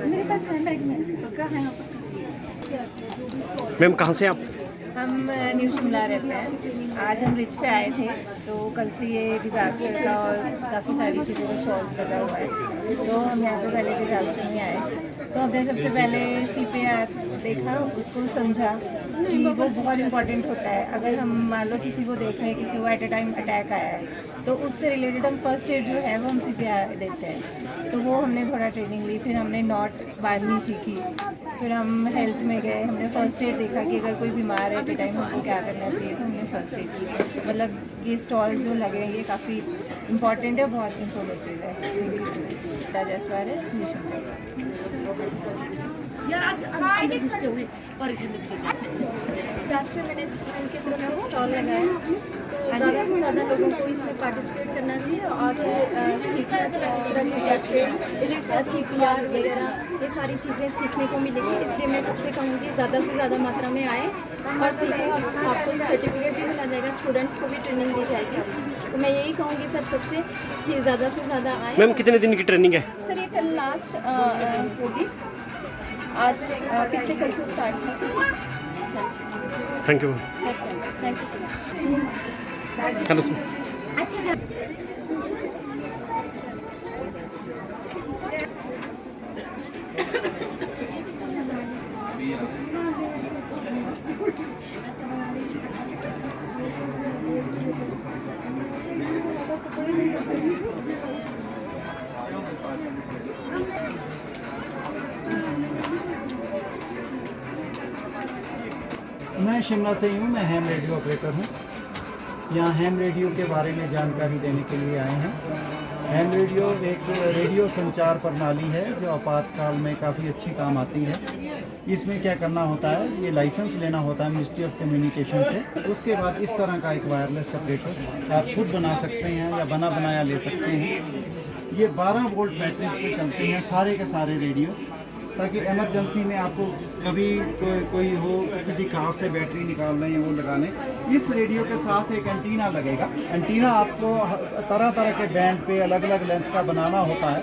मेरे पास हैंडबैग में पक्का है। मैम कहाँ से आप? हम न्यू शिमला रहते हैं। आज हम रिच पे आए थे, तो कल से ये डिज़ास्टर का और काफ़ी सारी चीज़ों का शॉर्ट्स लगा हुआ है, तो हम यहाँ पे पहले डिज़ास्टर में आए। तो हमने सबसे पहले CPR देखा, उसको समझा कि वो बहुत इंपॉर्टेंट होता है। अगर हम मान लो किसी को देख रहे हैं, किसी को एट अ टाइम अटैक आया है, तो उससे रिलेटेड हम फर्स्ट एड जो है वो हम CPR देते हैं। तो वो हमने थोड़ा ट्रेनिंग ली, फिर हमने नॉट बांधनी सीखी, फिर हम हेल्थ में गए, हमने फर्स्ट एड देखा कि अगर कोई बीमार है एट टाइम हमको क्या करना चाहिए, तो हमने फर्स्ट एड की। मतलब ये स्टॉल्स जो लगे हैं ये काफ़ी इंपॉर्टेंट है, बहुत इंफॉर्मेटिव है। जैसवार है डिजास्टर मैनेजमेंट की तरफ से स्टॉल लगाए, तो ज़्यादा से ज़्यादा लोगों को इसमें पार्टिसिपेट करना चाहिए और सीखना चाहिए किस तरह की फर्स्ट एड, CPR वगैरह ये सारी चीज़ें सीखने को मिलेगी। इसलिए मैं सबसे कहूँगी ज़्यादा से ज़्यादा मात्रा में आए और सीखें। आपको सर्टिफिकेट भी मिला जाएगा, स्टूडेंट्स को भी ट्रेनिंग दी जाएगी। तो मैं यही कहूँगी सर सबसे कि ज़्यादा से ज़्यादा आए। मैम कितने दिन की ट्रेनिंग है? सर ये कल लास्ट होगी, आज पिछले कल से स्टार्ट था sir. Thank you. Thank you so much. Hello sir. मैं शिमला से ही हूँ, मैं हैम रेडियो ऑपरेटर हूँ। यहाँ हैम रेडियो के बारे में जानकारी देने के लिए आए हैं। हैम रेडियो एक रेडियो संचार प्रणाली है जो आपातकाल में काफ़ी अच्छी काम आती है। इसमें क्या करना होता है, ये लाइसेंस लेना होता है मिनिस्ट्री ऑफ कम्युनिकेशन से। उसके बाद इस तरह का एक वायरलेस सेपरेटर आप खुद बना सकते हैं या बना बनाया ले सकते हैं। ये 12 वोल्ट बैटरीज पे चलते हैं सारे के सारे रेडियो, ताकि इमरजेंसी में आपको कभी कोई हो, किसी कार से बैटरी निकाल लें या वो लगा लें। इस रेडियो के साथ एक एंटीना लगेगा। एंटीना आपको तरह तरह के बैंड पे अलग अलग लेंथ का बनाना होता है।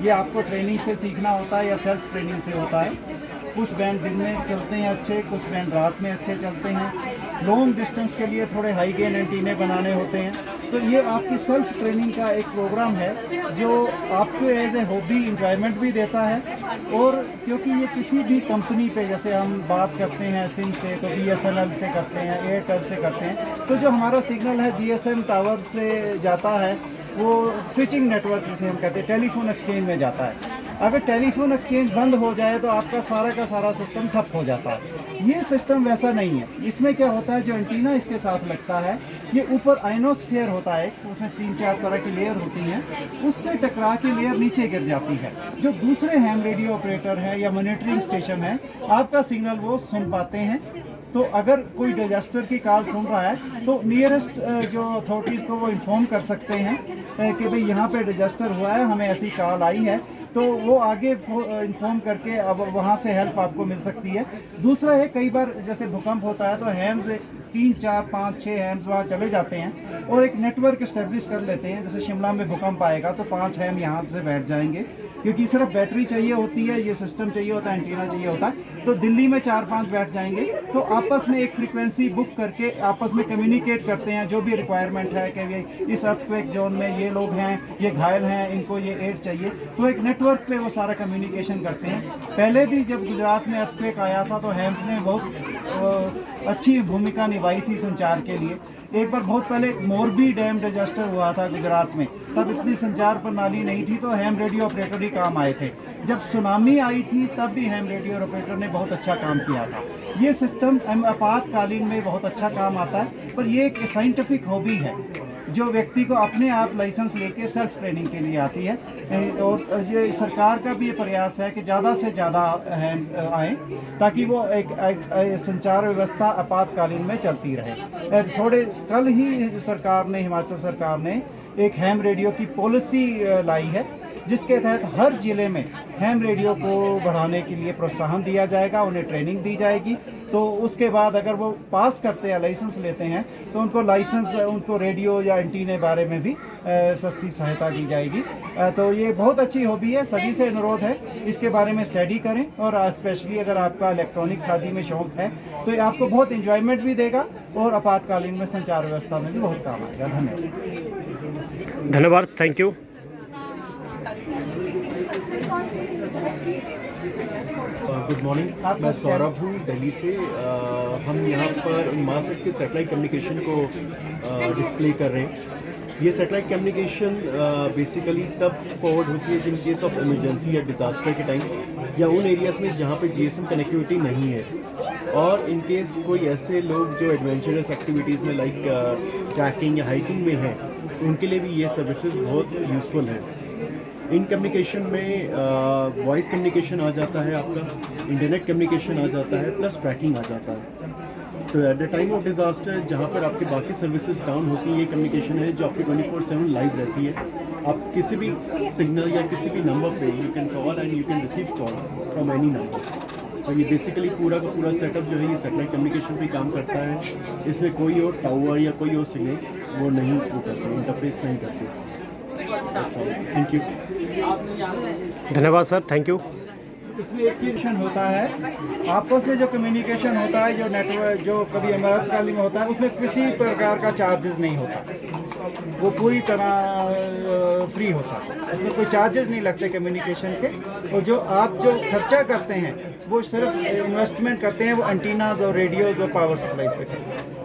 ये आपको ट्रेनिंग से सीखना होता है या सेल्फ ट्रेनिंग से होता है। कुछ बैंड दिन में चलते हैं अच्छे, कुछ बैंड रात में अच्छे चलते हैं। लॉन्ग डिस्टेंस के लिए थोड़े हाई गेन एंटीने बनाने होते हैं। तो ये आपकी सेल्फ ट्रेनिंग का एक प्रोग्राम है जो आपको एज ए हॉबी इंजॉयमेंट भी देता है। और क्योंकि ये किसी भी कंपनी पे, जैसे हम बात करते हैं सिम से तो BSNL से करते हैं, एयरटेल से करते हैं, तो जो हमारा सिग्नल है GSM टावर से जाता है, वो स्विचिंग नेटवर्क जिसे हम कहते हैं टेलीफोन एक्सचेंज में जाता है। अगर टेलीफोन एक्सचेंज बंद हो जाए तो आपका सारा का सारा सिस्टम ठप हो जाता है। ये सिस्टम वैसा नहीं है। इसमें क्या होता है, जो एंटीना इसके साथ लगता है, ये ऊपर आयनोस्फीयर होता है, उसमें 3-4 तरह की लेयर होती हैं, उससे टकरा के लेयर नीचे गिर जाती है। जो दूसरे हैम रेडियो ऑपरेटर है या मॉनिटरिंग स्टेशन है, आपका सिग्नल वो सुन पाते हैं। तो अगर कोई डिजास्टर की कॉल सुन रहा है तो नियरेस्ट जो अथॉरिटीज़ को वो इन्फॉर्म कर सकते हैं कि भाई यहाँ पे डिजास्टर हुआ है, हमें ऐसी कॉल आई है, तो वो आगे इन्फॉर्म करके अब वहाँ से हेल्प आपको मिल सकती है। दूसरा है, कई बार जैसे भूकंप होता है तो हैम्स 3, 4, 5, 6 हैम्स वहाँ चले जाते हैं और एक नेटवर्क इस्टेब्लिश कर लेते हैं। जैसे शिमला में भूकंप आएगा तो 5 हैम यहाँ से बैठ जाएंगे, क्योंकि सिर्फ बैटरी चाहिए होती है, ये सिस्टम चाहिए होता है, एंटीना चाहिए होता है। तो दिल्ली में 4-5 बैठ जाएंगे, तो आपस में एक फ्रीक्वेंसी बुक करके आपस में कम्युनिकेट करते हैं जो भी रिक्वायरमेंट है कि इस अर्थक्वेक जोन में ये लोग हैं, ये घायल हैं, इनको ये एड चाहिए। तो एक नेटवर्क पे वो सारा कम्युनिकेशन करते हैं। पहले भी जब गुजरात में अर्थक्वेक आया था तो हैम्स ने बहुत अच्छी भूमिका निभाई थी संचार के लिए। एक बार बहुत पहले मोरबी डैम डिजास्टर हुआ था गुजरात में, तब इतनी संचार प्रणाली नहीं थी तो हैम रेडियो ऑपरेटर ही काम आए थे। जब सुनामी आई थी तब भी हैम रेडियो ऑपरेटर ने बहुत अच्छा काम किया था। ये सिस्टम आपातकालीन में बहुत अच्छा काम आता है, पर ये एक साइंटिफिक हॉबी है जो व्यक्ति को अपने आप लाइसेंस लेके सेल्फ ट्रेनिंग के लिए आती है। और ये सरकार का भी ये प्रयास है कि ज़्यादा से ज़्यादा हैम्स आएँ ताकि वो एक संचार व्यवस्था आपातकालीन में चलती रहे। थोड़े कल ही सरकार ने, हिमाचल सरकार ने एक हैम रेडियो की पॉलिसी लाई है जिसके तहत हर ज़िले में हैम रेडियो को बढ़ाने के लिए प्रोत्साहन दिया जाएगा, उन्हें ट्रेनिंग दी जाएगी। तो उसके बाद अगर वो पास करते हैं, लाइसेंस लेते हैं, तो उनको लाइसेंस, उनको रेडियो या एंटीने बारे में भी सस्ती सहायता दी जाएगी। तो ये बहुत अच्छी हॉबी है, सभी से अनुरोध है इसके बारे में स्टडी करें, और स्पेशली अगर आपका इलेक्ट्रॉनिक शादी में शौक़ है तो ये आपको बहुत इंजॉयमेंट भी देगा और आपातकालीन में संचार व्यवस्था में भी बहुत काम आएगा। धन्यवाद। धन्यवाद, थैंक यू। गुड मॉर्निंग, मैं सौरभ हूँ दिल्ली से। हम यहाँ पर इनमासेट के सैटेलाइट कम्युनिकेशन को डिस्प्ले कर रहे हैं। ये सैटेलाइट कम्युनिकेशन बेसिकली तब फॉरवर्ड होती है जिन केस ऑफ इमरजेंसी या डिज़ास्टर के टाइम, या उन एरियाज़ में जहाँ पे जीएसएम कनेक्टिविटी नहीं है, और इन केस कोई ऐसे लोग जो एडवेंचरस एक्टिविटीज़ में लाइक ट्रैकिंग या हाइकिंग में हैं, उनके लिए भी ये सर्विसेज बहुत यूज़फुल हैं। इन कम्युनिकेशन में वॉइस कम्युनिकेशन आ जाता है, आपका इंटरनेट कम्युनिकेशन आ जाता है, प्लस ट्रैकिंग आ जाता है। तो at the time of disaster जहाँ पर आपकी बाकी सर्विसेज डाउन होती है, ये कम्युनिकेशन है जो आपकी 24/7 लाइव रहती है। आप किसी भी सिग्नल या किसी भी नंबर पे you can call and you can receive calls from any number. तो ये बेसिकली पूरा का पूरा सेटअप जो है ये सैटेलाइट कम्युनिकेशन पे काम करता है। इसमें कोई और टावर या कोई और सिग्नल्स वो नहीं वो करते, इंटरफेस नहीं करते। Thank you. धन्यवाद सर, थैंक यू। इसमें एक चीज़ होता है, आपस में जो कम्युनिकेशन होता है, जो नेटवर्क जो कभी आपातकालीन में होता है, उसमें किसी प्रकार का चार्जेस नहीं होता, वो पूरी तरह फ्री होता है। इसमें कोई चार्जेस नहीं लगते कम्युनिकेशन के, और जो आप जो खर्चा करते हैं वो सिर्फ इन्वेस्टमेंट करते हैं वो एंटीनाज और रेडियोज़ और पावर सप्लाईज पे करते हैं।